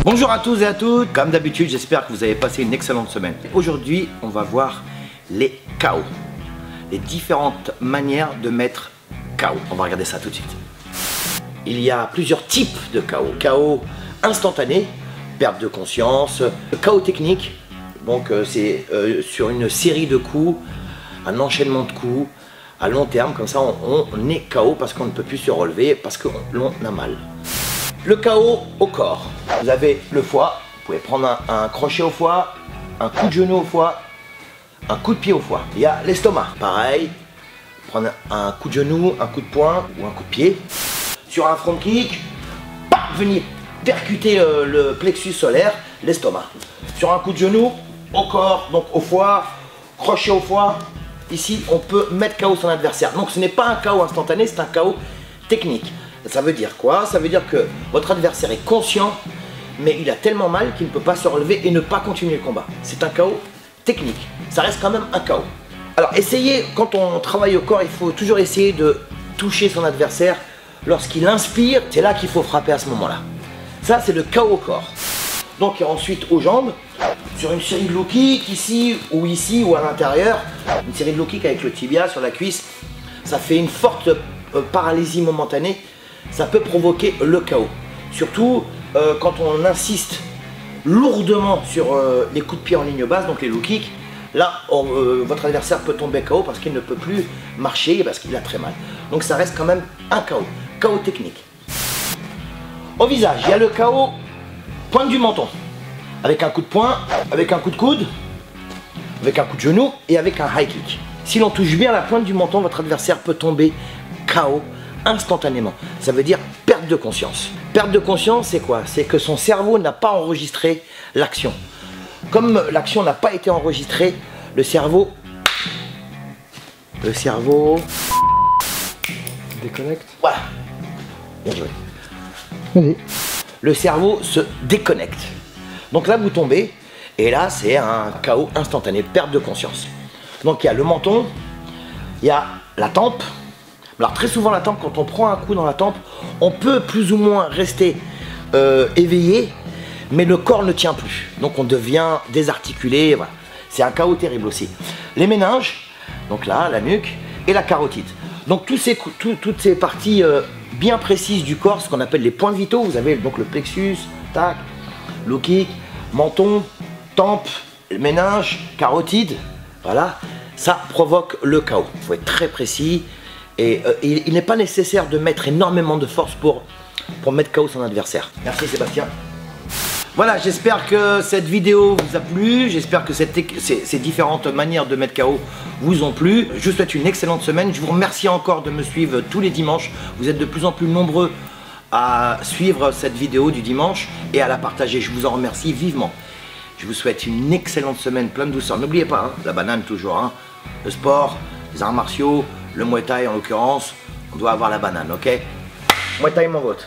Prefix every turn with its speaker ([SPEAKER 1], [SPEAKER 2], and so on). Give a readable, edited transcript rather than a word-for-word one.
[SPEAKER 1] Bonjour à tous et à toutes, comme d'habitude j'espère que vous avez passé une excellente semaine. Aujourd'hui on va voir les KO, les différentes manières de mettre KO. On va regarder ça tout de suite. Il y a plusieurs types de KO. KO instantané, perte de conscience, KO technique, donc c'est sur une série de coups, un enchaînement de coups, à long terme, comme ça on est KO parce qu'on ne peut plus se relever, parce qu'on a mal. Le KO au corps. Vous avez le foie, vous pouvez prendre un crochet au foie, un coup de genou au foie, un coup de pied au foie. Il y a l'estomac, pareil, prendre un coup de genou, un coup de poing ou un coup de pied. Sur un front kick, venir percuter le plexus solaire, l'estomac. Sur un coup de genou, au corps, donc au foie, crochet au foie. Ici, on peut mettre KO son adversaire. Donc ce n'est pas un KO instantané, c'est un KO technique. Ça veut dire quoi? Ça veut dire que votre adversaire est conscient, mais il a tellement mal qu'il ne peut pas se relever et ne pas continuer le combat. C'est un KO technique. Ça reste quand même un KO. Alors essayez, quand on travaille au corps, il faut toujours essayer de toucher son adversaire. Lorsqu'il inspire, c'est là qu'il faut frapper à ce moment-là. Ça, c'est le KO au corps. Donc ensuite aux jambes, sur une série de low kicks, ici ou à l'intérieur. Une série de low kicks avec le tibia sur la cuisse. Ça fait une forte paralysie momentanée. Ça peut provoquer le KO. Surtout quand on insiste lourdement sur les coups de pied en ligne basse, donc les low kicks. Là, votre adversaire peut tomber KO parce qu'il ne peut plus marcher, parce qu'il a très mal. Donc ça reste quand même un KO. KO technique. Au visage, il y a le KO pointe du menton. Avec un coup de poing, avec un coup de coude, avec un coup de genou et avec un high kick. Si l'on touche bien la pointe du menton, votre adversaire peut tomber KO instantanément. Ça veut dire perte de conscience. Perte de conscience, c'est quoi? C'est que son cerveau n'a pas enregistré l'action. Comme l'action n'a pas été enregistrée, le cerveau
[SPEAKER 2] déconnecte.
[SPEAKER 1] Voilà. Bien joué.
[SPEAKER 2] Vas-y.
[SPEAKER 1] Le cerveau se déconnecte. Donc là, vous tombez, et là, c'est un KO instantané, perte de conscience. Donc il y a le menton, il y a la tempe. Alors très souvent, la tempe, quand on prend un coup dans la tempe, on peut plus ou moins rester éveillé, mais le corps ne tient plus. Donc on devient désarticulé, voilà. C'est un KO terrible aussi. Les méninges, donc là, la nuque, et la carotide. Donc toutes ces parties bien précises du corps, ce qu'on appelle les points vitaux, vous avez donc le plexus, tac, low kick, menton, tempe, méninge, carotide, voilà, ça provoque le KO. Il faut être très précis et il n'est pas nécessaire de mettre énormément de force pour mettre KO son adversaire. Merci Sébastien. Voilà, j'espère que cette vidéo vous a plu, j'espère que ces différentes manières de mettre KO vous ont plu. Je vous souhaite une excellente semaine, je vous remercie encore de me suivre tous les dimanches. Vous êtes de plus en plus nombreux à suivre cette vidéo du dimanche et à la partager, je vous en remercie vivement. Je vous souhaite une excellente semaine, plein de douceur. N'oubliez pas, hein, la banane toujours, hein, le sport, les arts martiaux, le Muay Thai en l'occurrence, on doit avoir la banane, ok? Muay Thai mon vote.